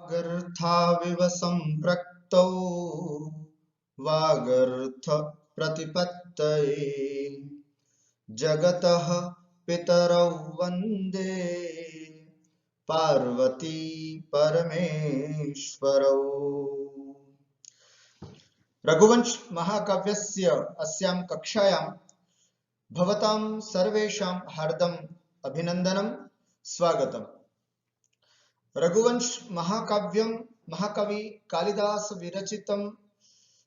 वागर्थाविव सम्पृक्तौ वागर्थ प्रतिपत्तये जगतः पितरौ वन्दे पार्वती परमेश्वरौ। रघुवंश महाकाव्यस्य अस्यां कक्षायां भवतां सर्वेषां हार्दम् अभिनन्दनं स्वागतम्। रघुवंश महाकाव्यं महाकवि कालिदास विरचितं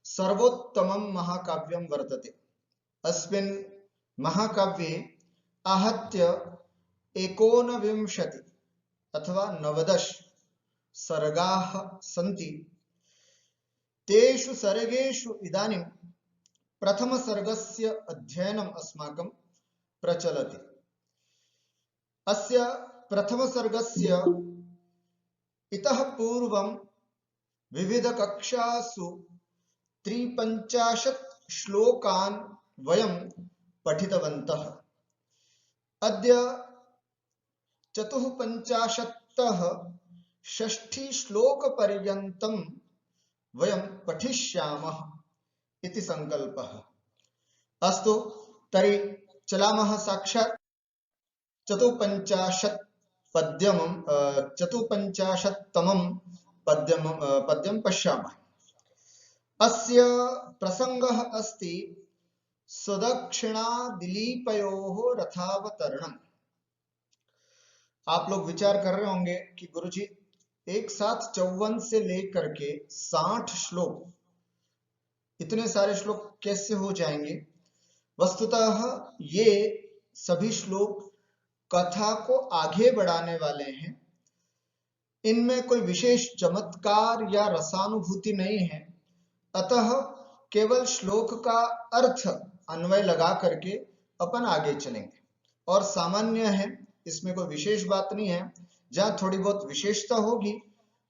सर्वोत्तमं महाकाव्यं वर्तते। अस्मिन् महाकाव्ये आहत्य 19 अथवा 19 सर्गाः सन्ति। तेषु सर्गेषु इदानीं प्रथमसर्गस्य अध्ययनम् अस्माकं प्रचलति। अस्य प्रथमसर्गस्य इतः पूर्वं विविधकक्षासु 53 श्लोकान् वयं पठितवन्तः। अद्य 54तः 6 श्लोकपर्यन्तं वयं पठिष्यामः इति संकल्पः। अस्तु, तर्हि चलामः साक्षात् 54तमं पद्यं पश्यामः। अस्य प्रसंगः अस्ति सुदक्षिणा दिलीपयोः रथावतरणम्। आप लोग विचार कर रहे होंगे कि गुरुजी एक साथ 54 से लेकर के 60 श्लोक, इतने सारे श्लोक कैसे हो जाएंगे? वस्तुतः ये सभी श्लोक कथा को आगे बढ़ाने वाले हैं। इनमें कोई विशेष चमत्कार या रसानुभूति नहीं है, अतः केवल श्लोक का अर्थ अन्वय लगा करके अपन आगे चलेंगे। और सामान्य है, इसमें कोई विशेष बात नहीं है। जहां थोड़ी बहुत विशेषता होगी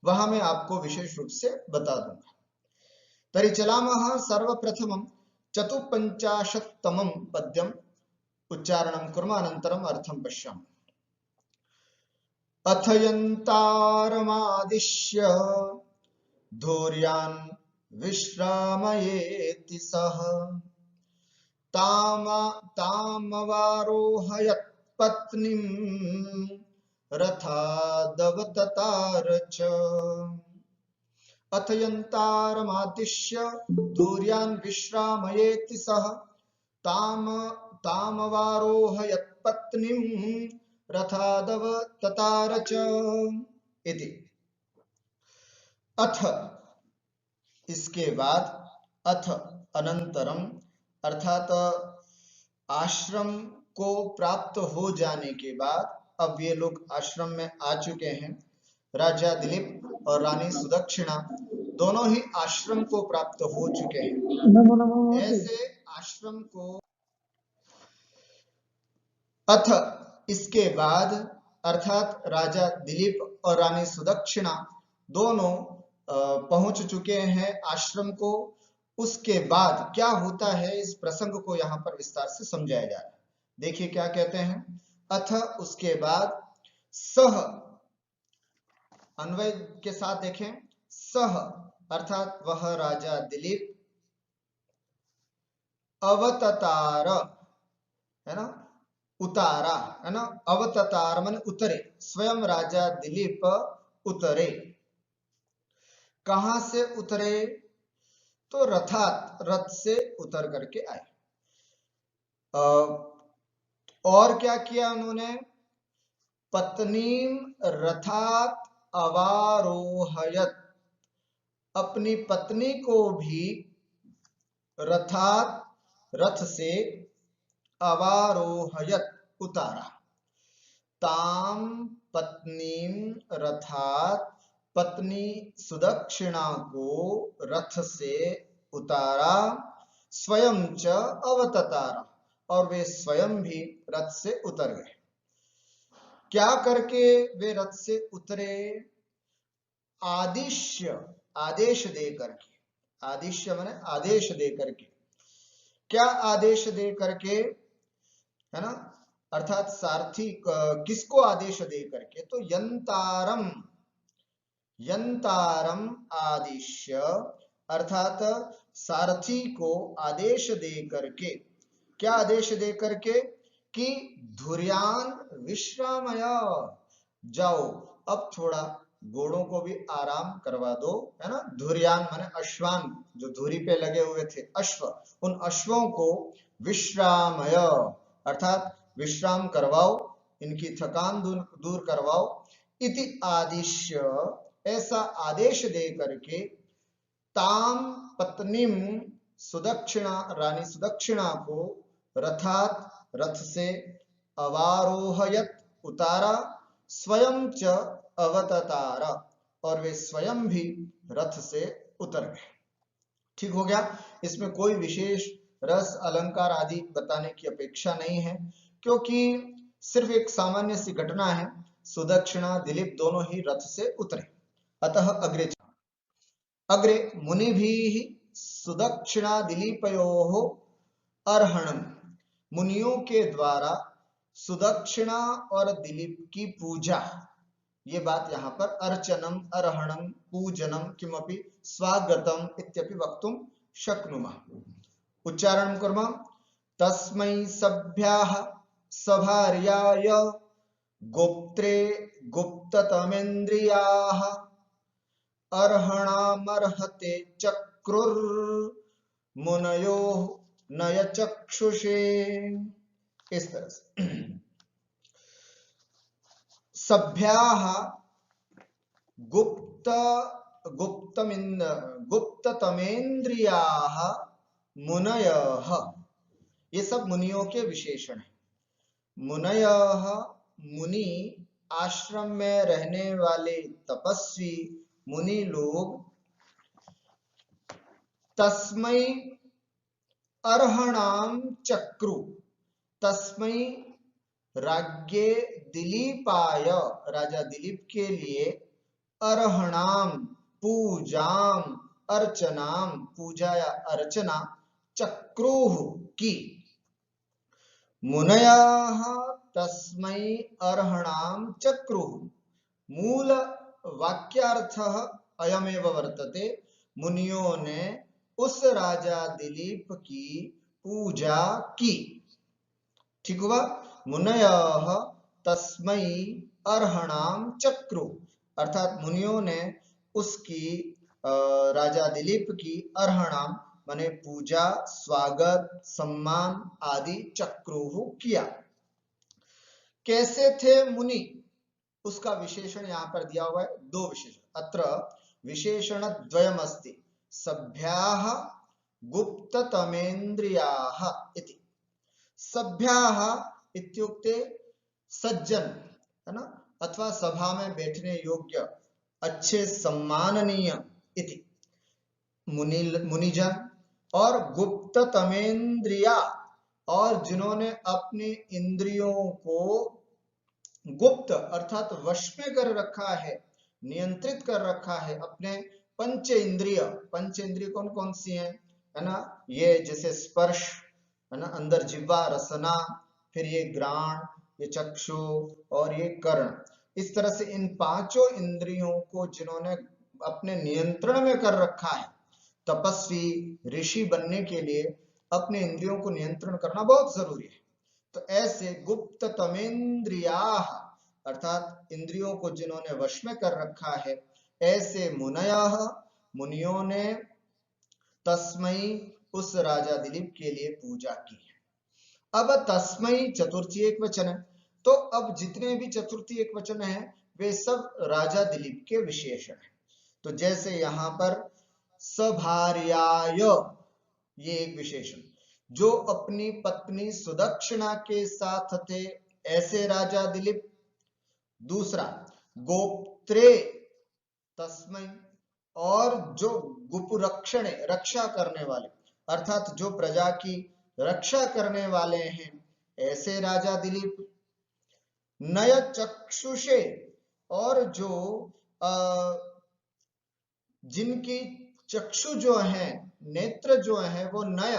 वहां मैं आपको विशेष रूप से बता दूंगा। तर्हि चलामः सर्वप्रथमं 54तमं पद्यम् उच्चारणं कुर्मः, अनन्तरम् अर्थं पश्यामः। अथयन्तारमादिश्य धूर्यान् विश्रामयेति सः तामवारोहयत् पत्नीं रथादवततार च। अथयन्तारमादिश्य धूर्यान् विश्रामयेति सः तामवारोहयत् पत्नीं रथादवततार च इति। अथ इसके बाद, अथ अनंतरम अर्थात आश्रम को प्राप्त हो जाने के बाद, अब ये लोग आश्रम में आ चुके हैं। राजा दिलीप और रानी सुदक्षिणा दोनों ही आश्रम को प्राप्त हो चुके हैं। ऐसे आश्रम को अथ इसके बाद अर्थात राजा दिलीप और रानी सुदक्षिणा दोनों पहुंच चुके हैं आश्रम को। उसके बाद क्या होता है, इस प्रसंग को यहां पर विस्तार से समझाया जा रहा है। देखिए क्या कहते हैं। अथ उसके बाद सह, अन्वय के साथ देखें, सह अर्थात वह राजा दिलीप, अवततार है ना, उतारा है ना, अवततार माने उतरे, स्वयं राजा दिलीप उतरे। कहां से उतरे? तो रथात, रथ से उतर करके आए। और क्या किया उन्होंने? पत्नीम रथात अवारोहयत, अपनी पत्नी को भी रथात, रथ से, अवारोहयत उतारा। ताम पत्नीम रथात, पत्नी सुदक्षिणा को रथ से उतारा, स्वयं च अवततारा, और वे स्वयं भी रथ से उतर गए। क्या करके वे रथ से उतरे? आदिश्य, आदेश दे करके। आदिश्य माने आदेश दे करके। क्या आदेश दे करके, है ना, अर्थात सारथी किसको आदेश दे करके? तो यंतारम, यंतारम आदिश्य, अर्थात सारथी को आदेश दे करके, क्या आदेश दे करके कि धुर्यान विश्रामय, जाओ अब थोड़ा घोड़ों को भी आराम करवा दो, है ना। धुर्यान माने अश्वान, जो धुरी पे लगे हुए थे अश्व, उन अश्वों को विश्रामय अर्थात विश्राम करवाओ, इनकी थकान दूर करवाओ। इति आदिश्य, ऐसा आदेश दे करके, ताम पत्नीम सुदक्षिणा, रानी सुदक्षिणा को रथात, रथ से, अवारोहयत उतारा, स्वयं च अवततार, और वे स्वयं भी रथ से उतर गए। ठीक हो गया। इसमें कोई विशेष रस अलंकार आदि बताने की अपेक्षा नहीं है, क्योंकि सिर्फ एक सामान्य सी घटना है। सुदक्षिणा दिलीप दोनों ही रथ से उतरे। अतः अग्रे अग्रे मुनिभिः सुदक्षिणा दिलीपयोः अर्हणम्, मुनियों के द्वारा सुदक्षिणा और दिलीप की पूजा, ये बात यहाँ पर अर्चनम, अर्हणम, पूजनम, किमपि स्वागतम इत्यपि वक्तुं शक्नुमः। उच्चारणं कुर्मः। तस्मै सभ्याः सभार्याय गोप्त्रे गुप्ततमेन्द्रियाः अर्हणामर्हते चक्रुर्मुनयो नयचक्षुषे। इस तरह से सभ्याः गुप्ततमेन्द्रियाः मुनयः, ये सब मुनियों के विशेषण हैं। मुनयः मुनि, आश्रम में रहने वाले तपस्वी मुनि लोग, तस्मै अर्हणाम चक्रु, तस्मै राज्ञे दिलीपाय, राजा दिलीप के लिए, अर्हणाम पूजाम, अर्चनाम पूजा या अर्चना, चक्रुः की। मुनयः तस्मै अर्हणाम चक्रुः, मूल वाक्यार्थः अयमेव वर्तते, मुनियों ने उस राजा दिलीप की पूजा की। ठीक हुआ। मुनयः तस्मै अर्हणाम चक्रु, अर्थात मुनियों ने उसकी राजा दिलीप की अर्हणाम माने पूजा, स्वागत, सम्मान आदि चक्रुः किया। कैसे थे मुनि, उसका विशेषण यहाँ पर दिया हुआ है, दो विशेषण। अत्र विशेषण द्वयम् अस्ति, सभ्याः गुप्ततमेन्द्रियाः इति। सभ्याः इत्युक्ते सज्जन, है ना, अथवा सभा में बैठने योग्य, अच्छे, सम्माननीय इति मुनिजन। और गुप्ततमेन्द्रिया, और जिन्होंने अपने इंद्रियों को गुप्त अर्थात वश में कर रखा है, नियंत्रित कर रखा है। अपने पंच इंद्रिय, पंच इंद्रिय कौन कौन सी हैं, है ना, ये जैसे स्पर्श, है ना, अंदर जिह्वा, रसना, फिर ये घ्राण, ये चक्षु और ये कर्ण। इस तरह से इन पांचों इंद्रियों को जिन्होंने अपने नियंत्रण में कर रखा है, तपस्वी ऋषि बनने के लिए अपने इंद्रियों को नियंत्रण करना बहुत जरूरी है। तो ऐसे गुप्त तमेन्द्रियाः, अर्थात इंद्रियों को जिन्होंने वश में कर रखा है, ऐसे मुनयः, मुनियों ने, तस्मै उस राजा दिलीप के लिए पूजा की है। अब तस्मै चतुर्थी एक वचन है, तो अब जितने भी चतुर्थी एक वचन है वे सब राजा दिलीप के विशेषण हैं। तो जैसे यहाँ पर सभार्याय, ये एक विशेषण, जो अपनी पत्नी सुदक्षिणा के साथ थे, ऐसे राजा दिलीप। दूसरा गोप्त्रे तस्मै, और जो गुपरक्षणे, रक्षा करने वाले, अर्थात जो प्रजा की रक्षा करने वाले हैं, ऐसे राजा दिलीप। नय चक्षुषे, और जो जिनकी चक्षु जो है, नेत्र जो है वो नय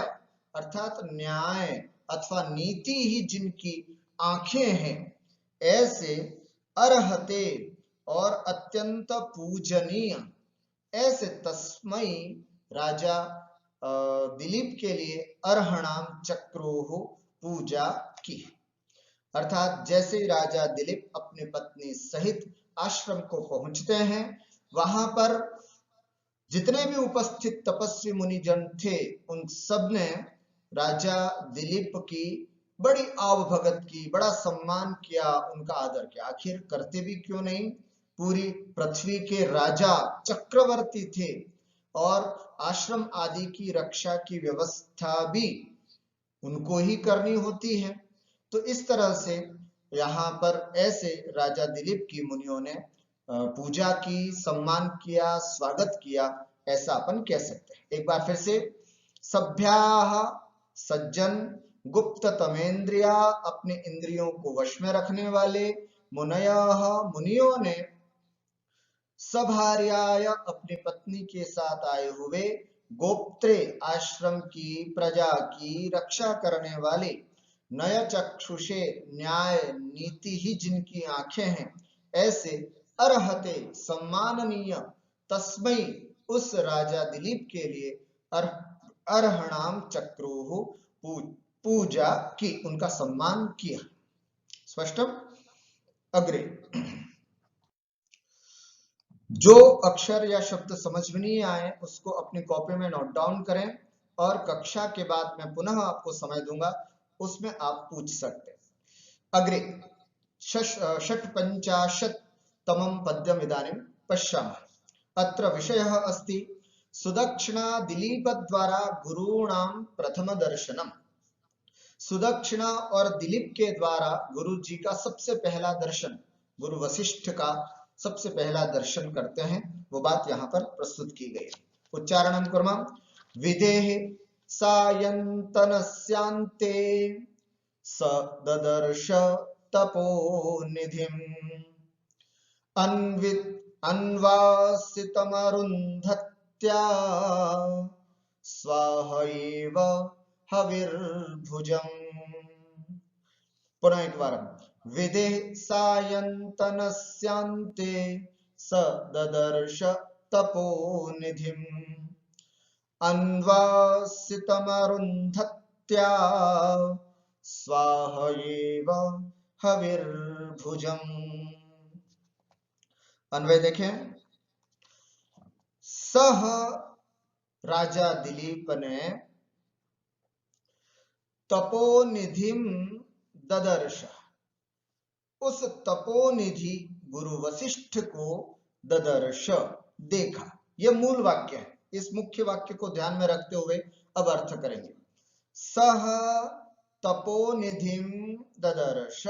अर्थात न्याय अथवा नीति ही जिनकी आंखें हैं, ऐसे अर्हते, और अत्यंत पूजनीय, ऐसे तस्मै राजा दिलीप के लिए अर्हणाम चक्रोह पूजा की। अर्थात जैसे ही राजा दिलीप अपनी पत्नी सहित आश्रम को पहुंचते हैं, वहां पर जितने भी उपस्थित तपस्वी मुनिजन थे, उन सब ने राजा दिलीप की बड़ी आवभगत की, बड़ा सम्मान किया, उनका आदर किया। आखिर करते भी क्यों नहीं, पूरी पृथ्वी के राजा चक्रवर्ती थे और आश्रम आदि की रक्षा की व्यवस्था भी उनको ही करनी होती है। तो इस तरह से यहाँ पर ऐसे राजा दिलीप की मुनियों ने पूजा की, सम्मान किया, स्वागत किया, ऐसा अपन कह सकते हैं। एक बार फिर से, सभ्याः सज्जन, गुप्त तमेंद्रिया, अपने इंद्रियों को वश में रखने वाले, मुनयः मुनियों ने, सभार्याय अपनी पत्नी के साथ आए हुए, गोप्त्रे आश्रम की प्रजा की रक्षा करने वाले, नय चक्षुषे न्याय नीति ही जिनकी आंखें हैं, ऐसे अर्हते सम्माननीय, तस्मै उस राजा दिलीप के लिए अर्हणाम चक्रोह पूजा की, उनका सम्मान किया। स्पष्टम? अग्रे जो अक्षर या शब्द समझ में नहीं आए उसको अपनी कॉपी में नोट डाउन करें और कक्षा के बाद मैं पुनः आपको समय दूंगा, उसमें आप पूछ सकते हैं। अग्रे षट्पञ्चाशत्तमं पद्यम् इदानीं पश्यामः। अत्र विषयः अस्ति सुदक्षिणा दिलीपद्वारा गुरूणां प्रथम दर्शनम। सुदक्षिणा और दिलीप के द्वारा गुरु जी का सबसे पहला दर्शन, गुरु वशिष्ठ का सबसे पहला दर्शन करते हैं, वो बात यहाँ पर प्रस्तुत की गई। उच्चारणं कुर्मः। विदेह सायन्तनस्यान्ते स ददर्श तपोनिधिम् अन्वासितमरुन्धत्या स्वाहैव हविर्भुजम्। पुनः एक बार। विदेह सायन्तनस्यान्ते स ददर्श तपोनिधिम् अन्वासितमरुन्धत्या स्वाहैव हविर्भुजम्। अन्वय देखें। सह राजा दिलीप ने तपोनिधिम ददर्श, उस तपोनिधि गुरु वशिष्ठ को ददर्श देखा। यह मूल वाक्य है, इस मुख्य वाक्य को ध्यान में रखते हुए अब अर्थ करेंगे। सह तपोनिधिम ददर्श,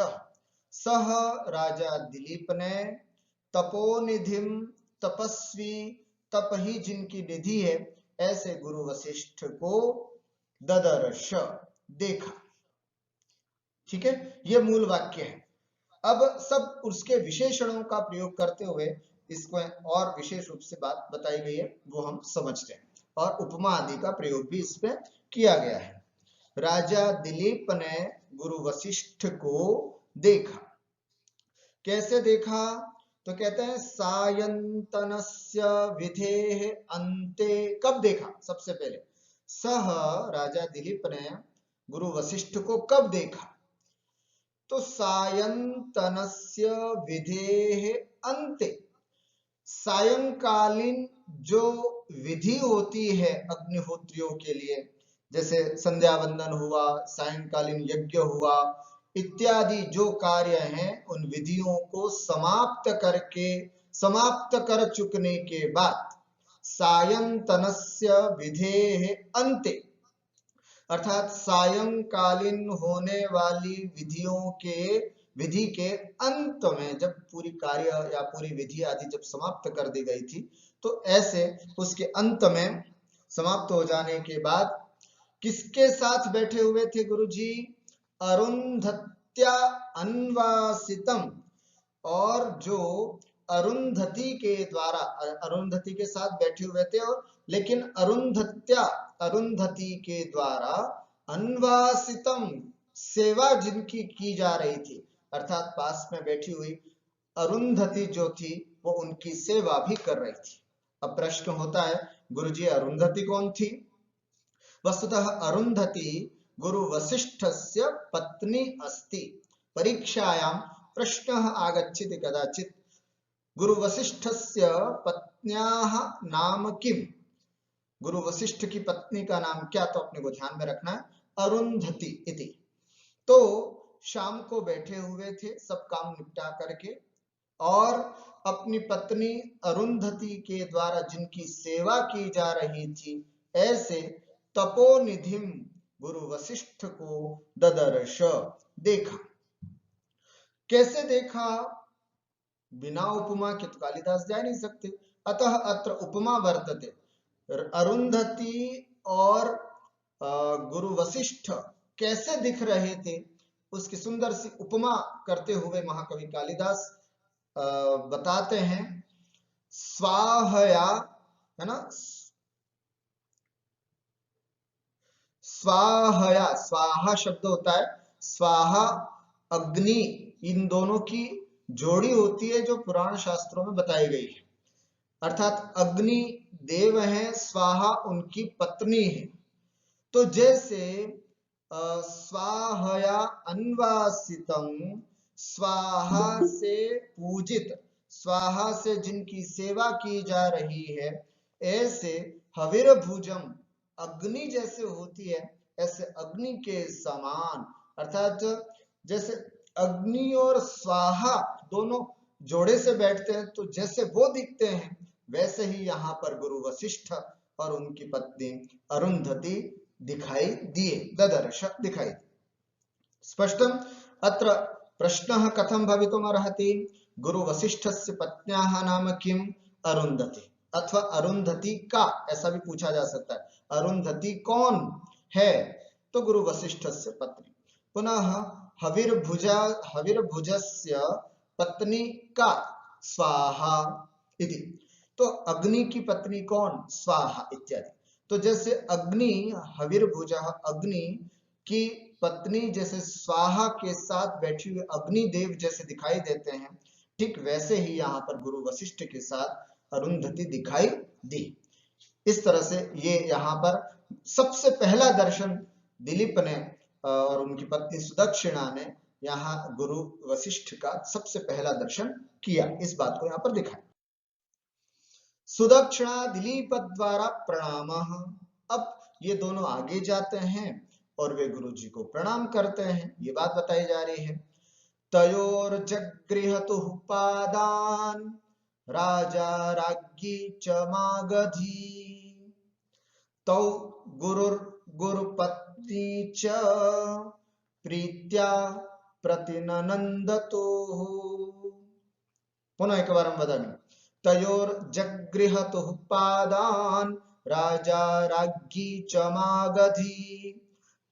सह राजा दिलीप ने तपोनिधिम, तपस्वी, तप ही जिनकी निधि है, ऐसे गुरु वशिष्ठ को ददर्श देखा। ठीक है, यह मूल वाक्य है। अब सब उसके विशेषणों का प्रयोग करते हुए इसको और विशेष रूप से बात बताई गई है, वो हम समझते हैं, और उपमा आदि का प्रयोग भी इस पे किया गया है। राजा दिलीप ने गुरु वशिष्ठ को देखा। कैसे देखा? तो कहते हैं सायंतनस्य विधेः अन्ते। कब देखा? सबसे पहले सह राजा दिलीप ने गुरु वशिष्ठ को कब देखा? तो सायंतनस्य विधेः अन्ते, सायंकालीन जो विधि होती है अग्निहोत्रियों के लिए, जैसे संध्या वंदन हुआ, सायंकालीन यज्ञ हुआ, इत्यादि जो कार्य हैं, उन विधियों को समाप्त कर चुकने के बाद सायंतनस्य विधेः अन्ते, अर्थात सायंकालीन होने वाली विधि के अंत में, जब पूरी कार्य या पूरी विधि आदि जब समाप्त कर दी गई थी, तो ऐसे उसके अंत में समाप्त हो जाने के बाद किसके साथ बैठे हुए थे गुरुजी? अरुंधत्या अन्वासितम, और जो अरुंधति के द्वारा, अरुंधति के साथ बैठे हुए थे, और लेकिन अरुंधति के द्वारा अन्वासितम, सेवा जिनकी की जा रही थी, अर्थात पास में बैठी हुई अरुंधति जो थी, वो उनकी सेवा भी कर रही थी। अब प्रश्न होता है, गुरुजी अरुंधति कौन थी? वस्तुतः अरुंधति गुरु वसिष्ठस्य पत्नी अस्ति। परीक्षायां प्रश्नः आगच्छति कदाचित्, गुरु वसिष्ठस्य पत्न्याः नाम किम्? गुरु वशिष्ठ की पत्नी का नाम क्या? तो अपने को ध्यान में रखना है, अरुंधति इति। तो शाम को बैठे हुए थे सब काम निपटा करके, और अपनी पत्नी अरुंधति के द्वारा जिनकी सेवा की जा रही थी, ऐसे तपोनिधिम गुरु वशिष्ठ को ददर्श, देखा। कैसे देखा? बिना उपमा के तो कालिदास जा नहीं सकते, अतः अत्र उपमा वर्तते। अरुंधति और गुरु वशिष्ठ कैसे दिख रहे थे, उसकी सुंदर सी उपमा करते हुए महाकवि कालिदास बताते हैं। स्वाहया, है ना, स्वाहया, स्वाहा शब्द होता है, स्वाहा अग्नि, इन दोनों की जोड़ी होती है जो पुराण शास्त्रों में बताई गई है। अर्थात अग्नि देव है, स्वाहा उनकी पत्नी है। तो जैसे स्वाहया अन्वासितम, स्वाहा से पूजित, स्वाहा से जिनकी सेवा की जा रही है, ऐसे हविर भुजम, अग्नि जैसे होती है, ऐसे अग्नि के समान, अर्थात जैसे अग्नि और स्वाहा दोनों जोड़े से बैठते हैं, तो जैसे वो दिखते हैं, वैसे ही यहाँ पर गुरु वशिष्ठ और उनकी पत्नी अरुंधति दिखाई दिए, ददर्श, दिखाई दिए। स्पष्टम अत्र प्रश्नः कथं भवितुमर्हति? गुरु वशिष्ठस्य पत्न्याः नाम किम? अरुंधति, अथवा अरुंधति का, ऐसा भी पूछा जा सकता है। अरुंधति कौन है? तो गुरु वशिष्ठस्य पत्नी। पुनः हविर्भुजस्य पत्नी का स्वाहा इति। तो अग्नि की पत्नी कौन? स्वाहा इत्यादि। तो जैसे अग्नि, हविर्भुज, अग्नि की पत्नी जैसे स्वाहा के साथ बैठी हुई अग्निदेव जैसे दिखाई देते हैं, ठीक वैसे ही यहाँ पर गुरु वशिष्ठ के साथ अरुंधति दिखाई दी। इस तरह से ये यहाँ पर सबसे पहला दर्शन दिलीप ने और उनकी पत्नी सुदक्षिणा ने यहाँ गुरु वशिष्ठ का सबसे पहला दर्शन किया, इस बात को यहाँ पर दिखाया। सुदक्षिणा दिलीप द्वारा प्रणाम। अब ये दोनों आगे जाते हैं और वे गुरु जी को प्रणाम करते हैं, ये बात बताई जा रही है। तयोर जगृहतु पादान राजा राज्ञी च मागधी, तौ गुरुर गुरुपत्नी च प्रीत्या प्रतिनंदतो। पुनः एक बार हम बताएंगे। तयोर जगृहतु पादान राजा राज्ञी च मागधी,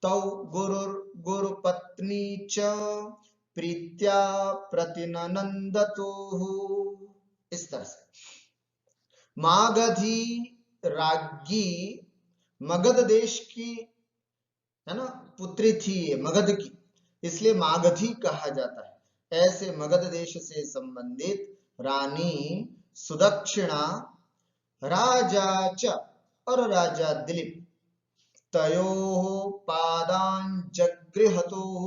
तौ गुरुर गुरुपत्नी च प्रीत्या प्रतिनंदतो। इस तरह से मागधी राज्ञी मगध देश की, है ना, पुत्री थी ये, मगध की, इसलिए मागधी कहा जाता है। ऐसे मगध देश से संबंधित रानी सुदक्षिणा, राजा च और राजा दिलीप, तयोः पादान जगृहतुः,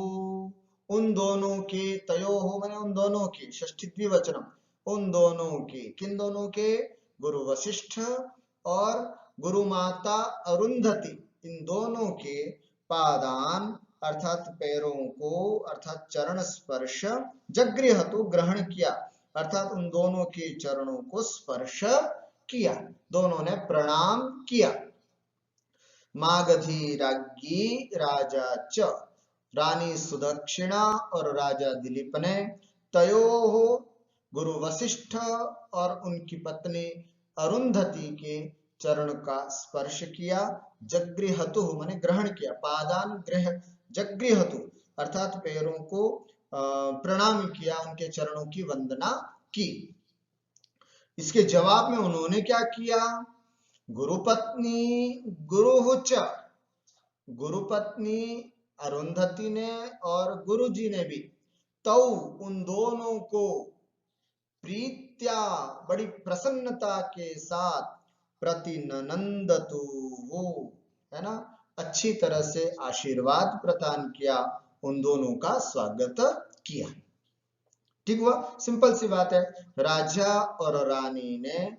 उन दोनों के, तयोः माने उन दोनों के, षष्ठी द्विवचनम, उन दोनों के, किन दोनों के? गुरु वशिष्ठ और गुरु माता अरुंधति, इन दोनों के पादान अर्थात पैरों को, अर्थात चरण स्पर्श, जगृहतु ग्रहण किया, अर्थात उन दोनों के चरणों को स्पर्श किया, दोनों ने प्रणाम किया। मागधी राज्ञी राजा च, रानी सुदक्षिणा और राजा दिलीप ने, तयोः गुरु वशिष्ठ और उनकी पत्नी अरुंधति के चरण का स्पर्श किया। जगृहतु माने ग्रहण किया, पादान ग्रह, जगृहतु अर्थात पैरों को प्रणाम किया, उनके चरणों की वंदना की। इसके जवाब में उन्होंने क्या किया? गुरुपत्नी गुरुहुच, गुरुपत्नी अरुंधति ने और गुरु जी ने भी, तौ उन दोनों को, प्रीत्या प्रीत्या बड़ी प्रसन्नता के साथ प्रतिनंदतु वो है ना अच्छी तरह से आशीर्वाद प्रदान किया, उन दोनों का स्वागत किया। ठीक हुआ, सिंपल सी बात है। राजा और रानी ने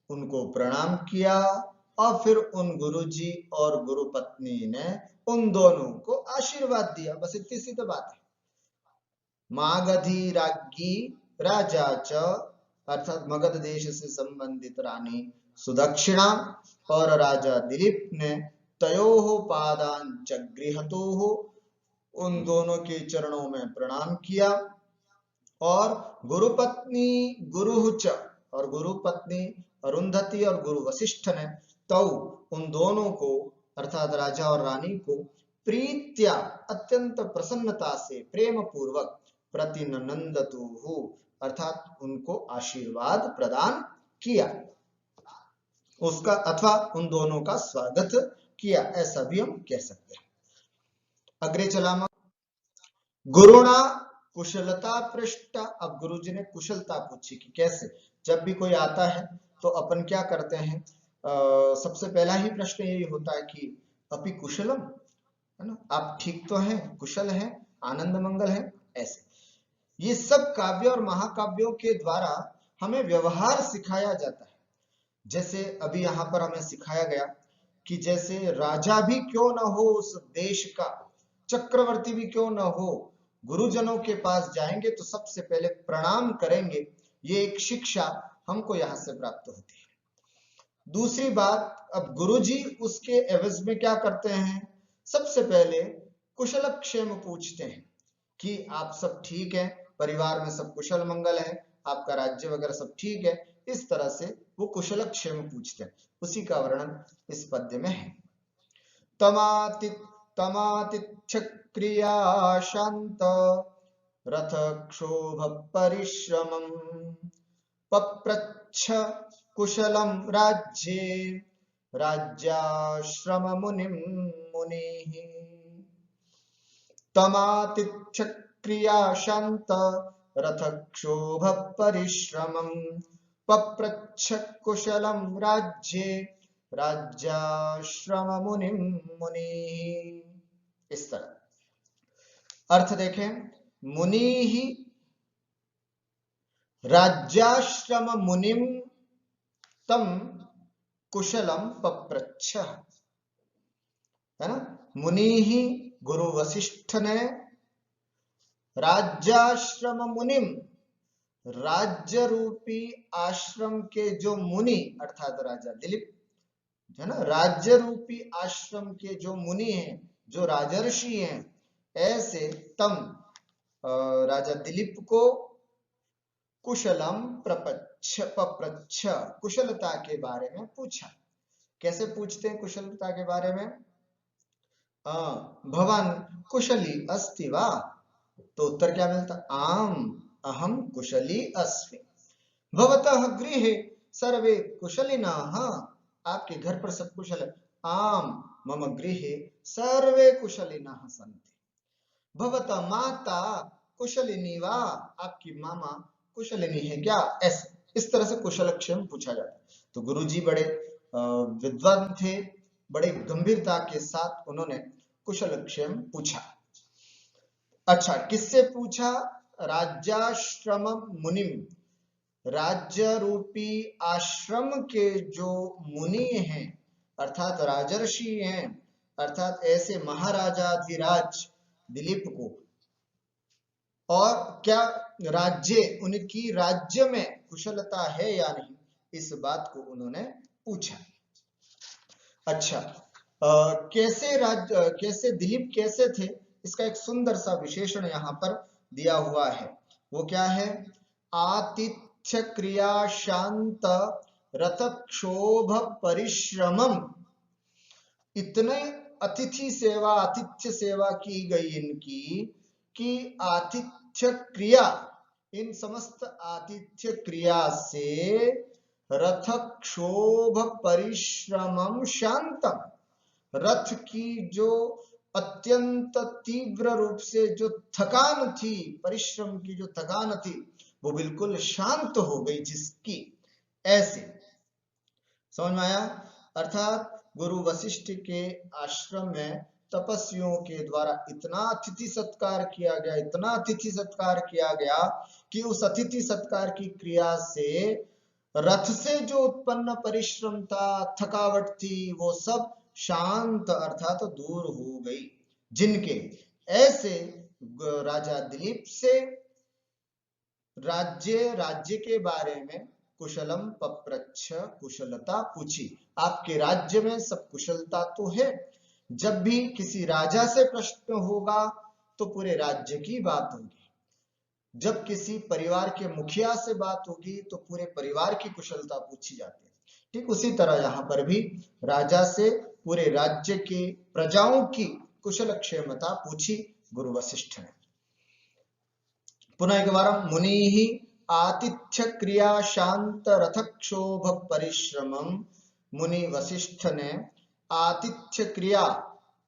उनको प्रणाम किया और फिर उन गुरुजी और गुरु पत्नी ने उन दोनों को आशीर्वाद दिया, बस इतनी सी तो बात है। मागधी राज्ञी राजा च अर्थात मगध देश से संबंधित रानी सुदक्षिणा और राजा दिलीप ने तयोः पादान च गृहतुः उन दोनों के चरणों में प्रणाम किया और गुरुपत्नी गुरुच और गुरुपत्नी अरुंधति और गुरु वशिष्ठ ने तौ उन दोनों को अर्थात राजा और रानी को प्रीत्या अत्यंत प्रसन्नता से प्रेम पूर्वक प्रतिनंदतुहु अर्थात उनको आशीर्वाद प्रदान किया, उसका अथवा उन दोनों का स्वागत किया, ऐसा भी हम कह सकते हैं। अग्रे चला गुरुणा कुशलता पृष्ठ। अब गुरुजी ने कुशलता पूछी कि कैसे, जब भी कोई आता है तो अपन क्या करते हैं, सबसे पहला ही प्रश्न यही होता है कि अपि कुशलम, है ना, आप ठीक तो हैं, कुशल हैं, आनंद मंगल है। ऐसे ये सब काव्य और महाकाव्यों के द्वारा हमें व्यवहार सिखाया जाता है। जैसे अभी यहाँ पर हमें सिखाया गया कि जैसे राजा भी क्यों ना हो उस देश का, चक्रवर्ती भी क्यों ना हो, गुरुजनों के पास जाएंगे तो सबसे पहले प्रणाम करेंगे। ये एक शिक्षा हमको यहाँ से प्राप्त होती है। दूसरी बात, अब गुरुजी उसके एवज में क्या करते हैं, सबसे पहले कुशल क्षेम पूछते हैं कि आप सब ठीक है, परिवार में सब कुशल मंगल है, आपका राज्य वगैरह सब ठीक है, इस तरह से वो कुशल क्षेम पूछते हैं। उसी का वर्णन इस पद्य में है। तमातिथ्य क्रिया शांत रथ क्षोभ परिश्रमं पप्रच्छ कुशलम राज्ये राज्याश्रम मुनिम मुनिः। तमातिथ्य क्रिया शांत रथ क्षोभ परिश्रमं पप्रच्छ कुशलम राज्ये राज्याश्रम मुनिम मुनिः। इस तरह अर्थ देखें, मुनि ही राज्याश्रम मुनिम तम कुशलम पप्रच्छ, है ना। मुनि ही गुरु वशिष्ठ ने राज्याश्रम मुनिम, राज्य रूपी आश्रम के जो मुनि अर्थात राजा दिलीप, है ना, राज्य रूपी आश्रम के जो मुनि हैं, जो राजर्षि हैं, ऐसे तम राजा दिलीप को कुशलम पप्रच्छ कुशलता के बारे में पूछा। कैसे पूछते हैं कुशलता के बारे में, भवान कुशली अस्ति वा, तो उत्तर क्या मिलता, आम अहम कुशली अस्मि। भवतः गृहे सर्वे कुशलिनः, आपके घर पर सब कुशल है। आम मम गृहे सर्वे कुशलिनः सन्ति। भवतः माता कुशलिनी वा, आपकी मामा कुशलिनी है क्या, ऐसे इस तरह से कुशलक्षेम पूछा जाता है। तो गुरुजी बड़े विद्वान थे, बड़े गंभीरता के साथ उन्होंने कुशलक्षेम पूछा। अच्छा, किससे पूछा, राज्याश्रम मुनिम, राज्य रूपी आश्रम के जो मुनि हैं अर्थात राजर्षि हैं, अर्थात ऐसे महाराजाधिराज दिलीप को, और क्या राज्य उनकी राज्य में कुशलता है या नहीं, इस बात को उन्होंने पूछा। अच्छा, कैसे दिलीप कैसे थे, इसका एक सुंदर सा विशेषण यहाँ पर दिया हुआ है। वो क्या है, आतिथ्य क्रिया शांत रथ क्षोभ परिश्रमम, इतने आतिथ्य सेवा की गई इनकी कि आतिथ्य क्रिया, इन समस्त आतिथ्य क्रिया से रथ क्षोभ परिश्रमम शांतम, रथ की जो अत्यंत तीव्र रूप से जो थकान थी, परिश्रम की जो थकान थी, वो बिल्कुल शांत हो गई जिसकी, ऐसे। समझ में आया? अर्थात गुरु वशिष्ठ के आश्रम में तपस्वियों के द्वारा इतना अतिथि सत्कार किया गया, इतना अतिथि सत्कार किया गया कि उस अतिथि सत्कार की क्रिया से रथ से जो उत्पन्न परिश्रम था, थकावट थी, वो सब शांत अर्थात दूर हो गई। जिनके ऐसे राजा दिलीप से राज्य के बारे में कुशलम पप्रच्छ, कुशलता पूछी। आपके राज्य में सब कुशलता तो है। जब भी किसी राजा से प्रश्न होगा तो पूरे राज्य की बात होगी, जब किसी परिवार के मुखिया से बात होगी तो पूरे परिवार की कुशलता पूछी जाती है। ठीक उसी तरह यहाँ पर भी राजा से पूरे राज्य के प्रजाओं की कुशल क्षेमता पूछी गुरु वशिष्ठ ने। पुनः एक बार, मुनि आतिथ्य क्रिया शांत रथक्षोभ परिश्रमम। मुनि वशिष्ठ ने आतिथ्य क्रिया,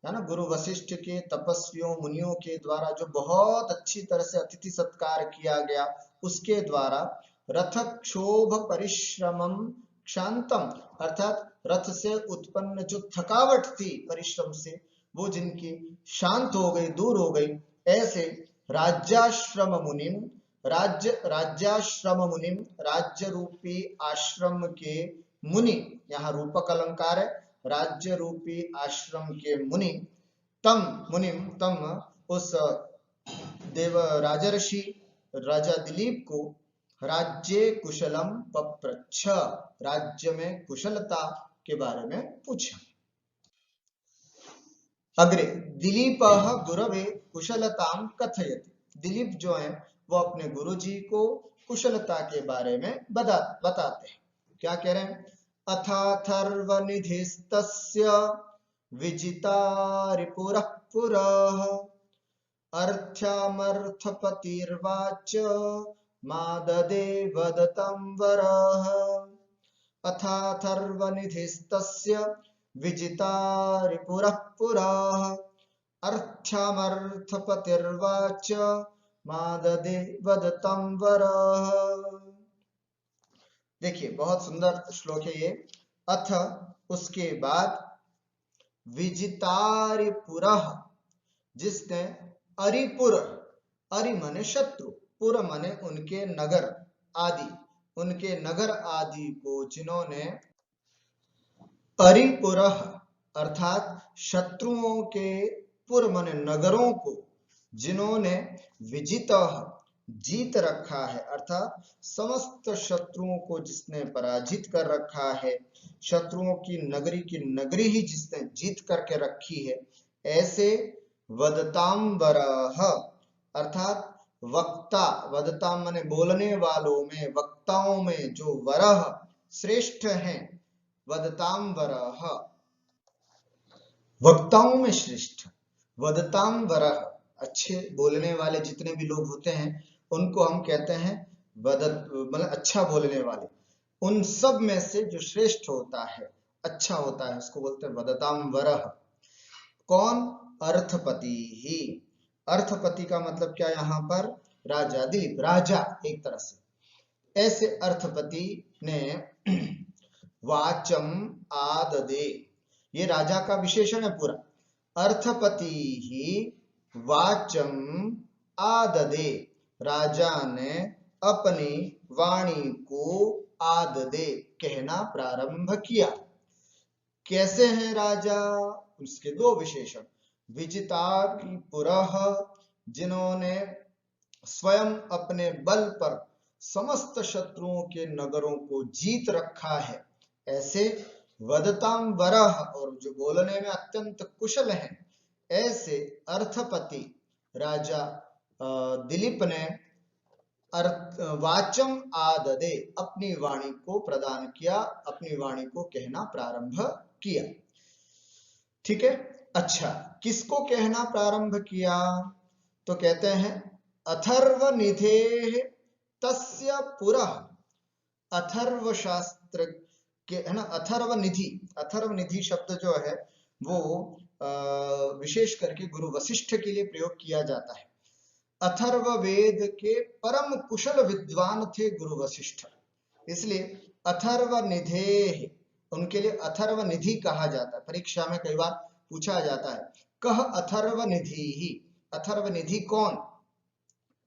है ना, गुरु वशिष्ठ के तपस्वियों मुनियों के द्वारा जो बहुत अच्छी तरह से अतिथि सत्कार किया गया, उसके द्वारा रथक्षोभ परिश्रमम शांतम, अर्थात रथ से उत्पन्न जो थकावट थी परिश्रम से, वो जिनकी शांत हो गई, दूर हो गई। ऐसे राज्याश्रम मुनिम, राज्याश्रम मुनिम, राज्य रूपी आश्रम के मुनि, यहाँ रूपक अलंकार है, राज्य रूपी आश्रम के मुनि, तम मुनिम, तम उस देव राजर्षि राजा दिलीप को राज्य कुशलम पप्रच्छ, राज्य में कुशलता के बारे में पूछा। अग्रे दिलीप गुरवे कुशलताम कथयति। दिलीप जो है वो अपने गुरु जी को कुशलता के बारे में बताते हैं। क्या कह रहे हैं? अथाथर्वनिधिस्तस्य विजितारिपुरः पुरः अर्थ्यामर्थपतिर्वाच माददे वदतं वरः। अथाथर्वनिधिस्तस्य विजितारिपुरः पुरः अर्थ्यामर्थपतिर्वाच माददे वदतं वरः। देखिए बहुत सुंदर श्लोक है ये। अथ उसके बाद, विजितारिपुरः जिसने अरिपुर, अरि माने शत्रु, पुर माने उनके नगर आदि, उनके नगर आदि को जिन्होंने, अरिपुरः अर्थात शत्रुओं के पुर माने नगरों को जिन्होंने विजितः जीत रखा है, अर्थात समस्त शत्रुओं को जिसने पराजित कर रखा है, शत्रुओं की नगरी ही जिसने जीत करके रखी है, ऐसे वदतांबरः अर्थात वक्ता, वदताम माने बोलने वालों में, वक्ताओं में जो वरह श्रेष्ठ हैं, वदतांबरः वक्ताओं में श्रेष्ठ, वदतांबरः अच्छे बोलने वाले जितने भी लोग होते हैं उनको हम कहते हैं मतलब अच्छा बोलने वाले। उन सब में से जो श्रेष्ठ होता है, अच्छा होता है, उसको बोलते हैं वदतांबरः। कौन? अर्थपति ही। अर्थपति का मतलब क्या यहाँ पर? राजा दिलीप, राजा एक तरह से। ऐसे अर्थपति ने वाचम आददे, ये राजा का विशेषण है पूरा। अर्थपति ही वाचम आददे, राजा ने अपनी वाणी को आददे कहना प्रारंभ किया। कैसे हैं राजा? उसके दो विशेषण, विजितारिपुरः जिन्होंने स्वयं अपने बल पर समस्त शत्रुओं के नगरों को जीत रखा है, ऐसे वदतांबरः और जो बोलने में अत्यंत कुशल हैं, ऐसे अर्थपति राजा दिलीप ने वाचम आददे अपनी वाणी को प्रदान किया, अपनी वाणी को कहना प्रारंभ किया। ठीक है, अच्छा किसको कहना प्रारंभ किया? तो कहते हैं अथर्वनिधे तस्य पुरः, अथर्व शास्त्र के, है ना, अथर्वनिधि, अथर्वनिधि शब्द जो है वो विशेष करके गुरु वशिष्ठ के लिए प्रयोग किया जाता है। अथर्ववेद के परम कुशल विद्वान थे गुरु वशिष्ठ, इसलिए अथर्वनिधे, उनके लिए अथर्वनिधि कहा जाता है। परीक्षा में कई बार पूछा जाता है कह अथर्वनिधि ही, अथर्वनिधि कौन,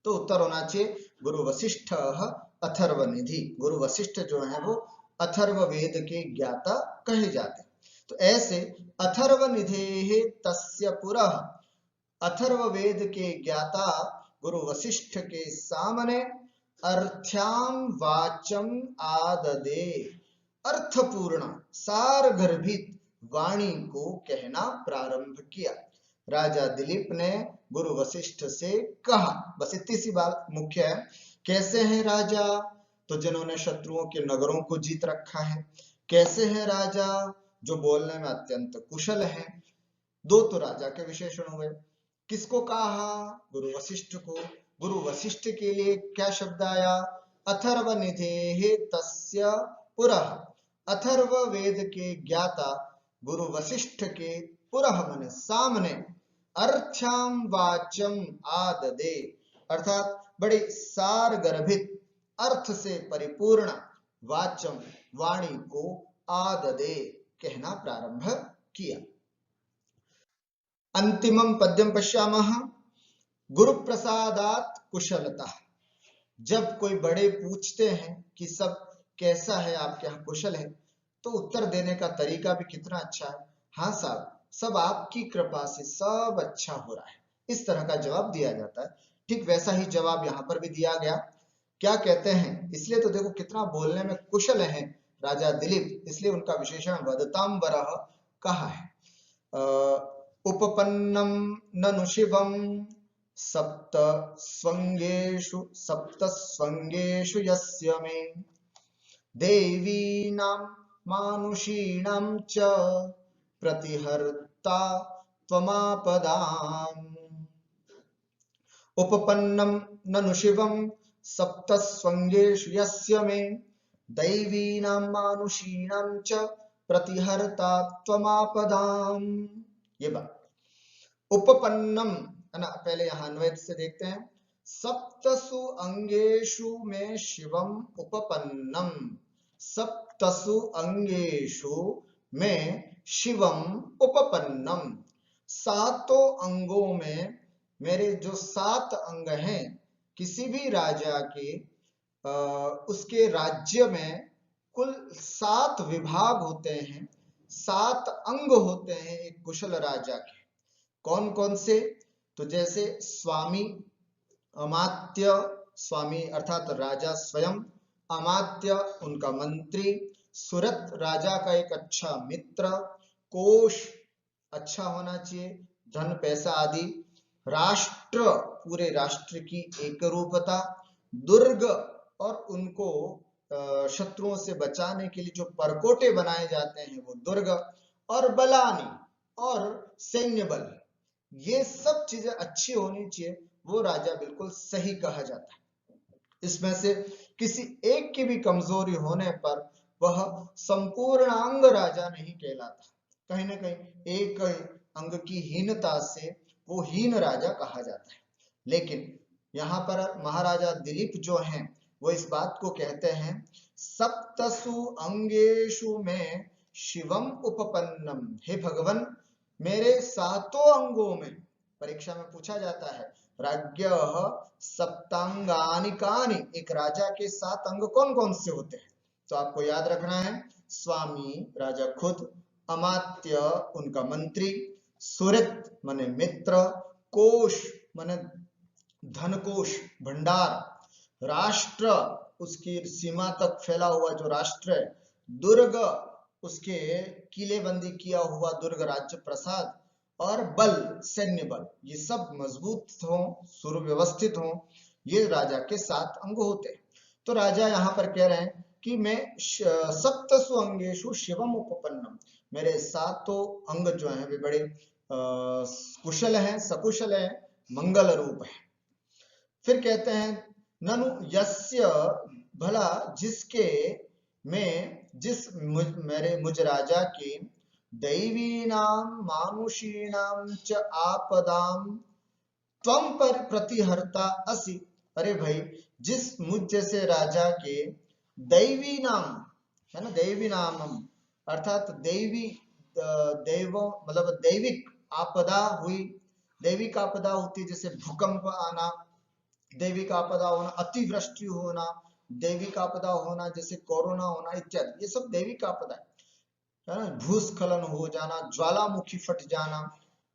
तो उत्तर होना चाहिए गुरु वशिष्ठ अथर्वनिधि। गुरु वशिष्ठ जो है वो अथर्ववेद के ज्ञाता कहे जाते। तो ऐसे अथर्वनिधे तस्य पुरः, अथर्ववेद के ज्ञाता गुरु वशिष्ठ के सामने अर्थ्याम वाचम आददे, अर्थपूर्ण सार गर्भित वाणी को कहना प्रारंभ किया। राजा दिलीप ने गुरु वशिष्ठ से कहा, बस इतनी सी बात मुख्य है। कैसे हैं राजा, तो जिन्होंने शत्रुओं के नगरों को जीत रखा है। कैसे हैं राजा, जो बोलने में अत्यंत कुशल हैं। दो तो राजा के विशेषण हुए। किसको कहा, गुरु वशिष्ठ को। गुरु वशिष्ठ के लिए क्या शब्द आया, अथर्वनिधे तस्य पुरः, अथर्व वेद के ज्ञाता गुरु वशिष्ठ के पुरः मन सामने, अर्थ्याम वाचम आददे, अर्थात बड़े सार गर्भित अर्थ से परिपूर्ण वाचम वाणी को आददे कहना प्रारंभ किया। अंतिमम पद्यम पश्यामः। गुरु प्रसादात कुशलता, जब कोई बड़े पूछते हैं कि सब कैसा है, आपके यहाँ कुशल है, तो उत्तर देने का तरीका भी कितना अच्छा है। हाँ साहब, सब आपकी कृपा से सब अच्छा हो रहा है, इस तरह का जवाब दिया जाता है। ठीक वैसा ही जवाब यहाँ पर भी दिया गया। क्या कहते हैं, इसलिए तो देखो कितना बोलने में कुशल है राजा दिलीप, इसलिए उनका विशेषण वदतांबरः कहा है। उपपन्नम ननु शिवम सप्त स्वंगेषु यस्य मे, देवीनां मानुषीणां च प्रतिहर्ता त्वमापदाम्। उपपन्नं ननु शिवं सप्तस्वंगेषु यस्य मे, दैवीनां मानुषीणां च प्रतिहर्ता त्वमापदाम्। ये बात उपपन्नम है ना, पहले यहां अन्वय से देखते हैं। सप्तसु अंगेषु में शिवम उपपन्नम, सप्तसु अंगेषु में शिवम उपपन्नम, सातों अंगों में मेरे जो 7 अंग हैं, किसी भी राजा के उसके राज्य में कुल 7 विभाग होते हैं, 7 अंग होते हैं एक कुशल राजा के। कौन कौन से, तो जैसे स्वामी, अमात्य, स्वामी अर्थात राजा स्वयं, अमात्य उनका मंत्री, सुरत राजा का एक अच्छा मित्र, कोष अच्छा होना चाहिए, धन पैसा आदि, राष्ट्र पूरे राष्ट्र की एक रूपता, दुर्ग और उनको शत्रुओं से बचाने के लिए जो परकोटे बनाए जाते हैं वो दुर्ग, और बलानी और सैन्य बल, ये सब चीजें अच्छी होनी चाहिए, वो राजा बिल्कुल सही कहा जाता है। इसमें से किसी एक की भी कमजोरी होने पर वह संपूर्णांग राजा नहीं कहलाता, कहीं ना कहीं एक अंग की हीनता से वो हीन राजा कहा जाता है। लेकिन यहाँ पर महाराजा दिलीप जो हैं वो इस बात को कहते हैं, सप्तसु अंगेषु में शिवम उपपन्नम, हे भगवान मेरे 7 अंगों में, परीक्षा में पूछा जाता है राज्ञः सप्तांगानि कानि, एक राजा के 7 अंग कौन कौन से होते हैं, तो आपको याद रखना है स्वामी राजा खुद, अमात्य उनका मंत्री, सुहृत माने मित्र, कोश माने धन कोश भंडार, राष्ट्र उसकी सीमा तक फैला हुआ जो राष्ट्र है, दुर्ग उसके किलेबंदी किया हुआ दुर्ग राज्य प्रसाद, और बल सैन्य बल, ये सब मजबूत हो, सुव्यवस्थित हो, ये राजा के 7 अंग होते हैं। तो राजा यहाँ पर कह रहे हैं कि मैं सप्तसु अंगेषु शिवम उपपन्नम, मेरे 7 अंग जो हैं वे बड़े कुशल हैं, सकुशल हैं, मंगल रूप है। फिर कहते हैं ननु यस्य, भला जिसके में, जिस मुझ राजा के, दैवीनां मानुषीणां च आपदां त्वं पर प्रतिहर्ता असि। अरे भाई, जिस मुझ जैसे राजा के दैवी नाम, है ना, दैवी नामम अर्थात दैवी दैव मतलब दैविक आपदा हुई। दैविक आपदा होती है जैसे भूकंप आना, दैविक आपदा होना, अतिवृष्टि होना, दैविक आपदा होना जैसे कोरोना होना इत्यादि, ये सब दैविक आपदा है ना। भूस्खलन हो जाना, ज्वालामुखी फट जाना,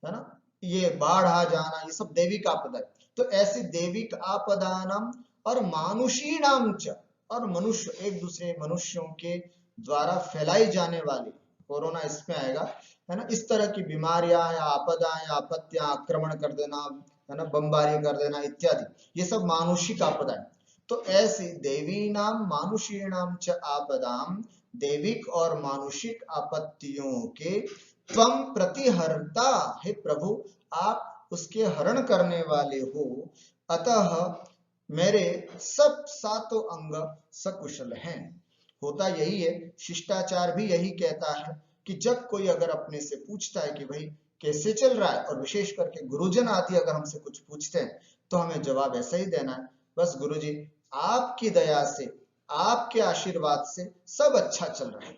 है ना, ये बाढ़ आ जाना, ये सब दैविक आपदा है। तो ऐसी दैविक आपदानम और मानुषी नाम च, और मनुष्य एक दूसरे मनुष्यों के द्वारा फैलाई जाने वाली, कोरोना इसमें आएगा, है ना, इस तरह की बीमारियां या आपदाएं, आपत्तियां, आक्रमण कर देना, है ना, बमबारी कर देना इत्यादि, ये सब मानुषिक आपदा है। तो ऐसी देवी नाम मानुषी नाम च आपदाम, दैविक और मानुषिक आपत्तियों के त्वम प्रतिहर्ता, हे प्रभु आप उसके हरण करने वाले हो। अतः मेरे सब सातों अंग सकुशल हैं। होता यही है, शिष्टाचार भी यही कहता है कि जब कोई अगर अपने से पूछता है कि भाई कैसे चल रहा है, और विशेष करके गुरुजन आदि अगर हमसे कुछ पूछते हैं, तो हमें जवाब ऐसा ही देना है, बस गुरुजी आपकी दया से, आपके आशीर्वाद से सब अच्छा चल रहा है।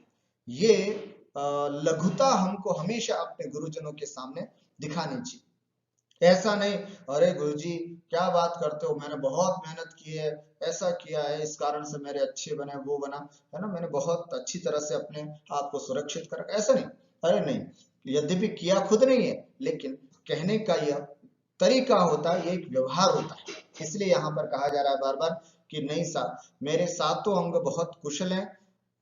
ये लघुता हमको हमेशा अपने गुरुजनों के सामने दिखानी चाहिए। ऐसा नहीं, अरे गुरुजी क्या बात करते हो, मैंने बहुत मेहनत की है, ऐसा किया है, इस कारण से मेरे अच्छे बने, वो बना, है ना, मैंने बहुत अच्छी तरह से अपने आप को सुरक्षित कर रखा, ऐसा नहीं। अरे नहीं, यद्यपि किया खुद नहीं है, लेकिन कहने का यह तरीका होता है, ये एक व्यवहार होता है। इसलिए यहाँ पर कहा जा रहा है बार बार कि नहीं मेरे सातों अंग बहुत कुशल हैं,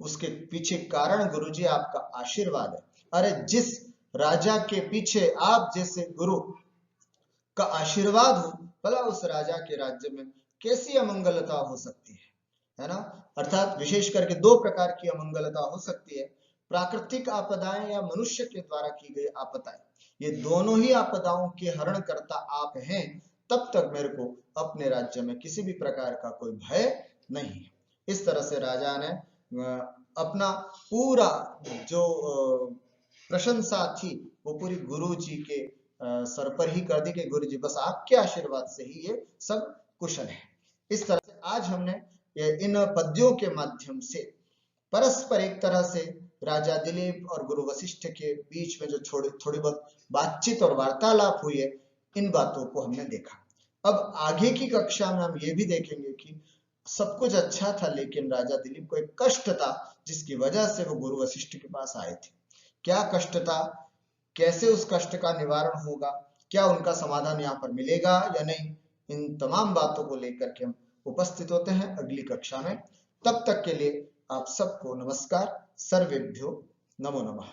उसके पीछे कारण गुरुजी आपका आशीर्वाद है। अरे जिस राजा के पीछे आप जैसे गुरु का आशीर्वाद हो, भला उस राजा के राज्य में कैसी अमंगलता हो सकती है ना। अर्थात विशेष करके दो प्रकार की अमंगलता हो सकती है, प्राकृतिक आपदाएं या मनुष्य के द्वारा की गई आपदाएं। ये दोनों ही आपदाओं के हरण करता आप हैं, तब तक मेरे को अपने राज्य में किसी भी प्रकार का कोई भय नहीं है। इस तरह से राजा ने अपना पूरा जो प्रशंसा थी वो पूरी गुरु जी के सर पर ही कर दी कि गुरु जी बस आपके आशीर्वाद से ही ये सब कुशल है। इस तरह से आज हमने इन पद्यों के माध्यम से परस्पर एक तरह से राजा दिलीप और गुरु वशिष्ठ के बीच में जो थोड़ी बहुत बातचीत और वार्तालाप हुई है, इन बातों को हमने देखा। अब आगे की कक्षा में हम ये भी देखेंगे कि सब कुछ अच्छा था, लेकिन राजा दिलीप को एक कष्ट था, जिसकी वजह से वो गुरु वशिष्ठ के पास आए थे। क्या कष्ट था, कैसे उस कष्ट का निवारण होगा, क्या उनका समाधान यहाँ पर मिलेगा या नहीं, इन तमाम बातों को लेकर के हम उपस्थित होते हैं अगली कक्षा में। तब तक के लिए आप सबको नमस्कार। सर्वेभ्यो नमो नमः।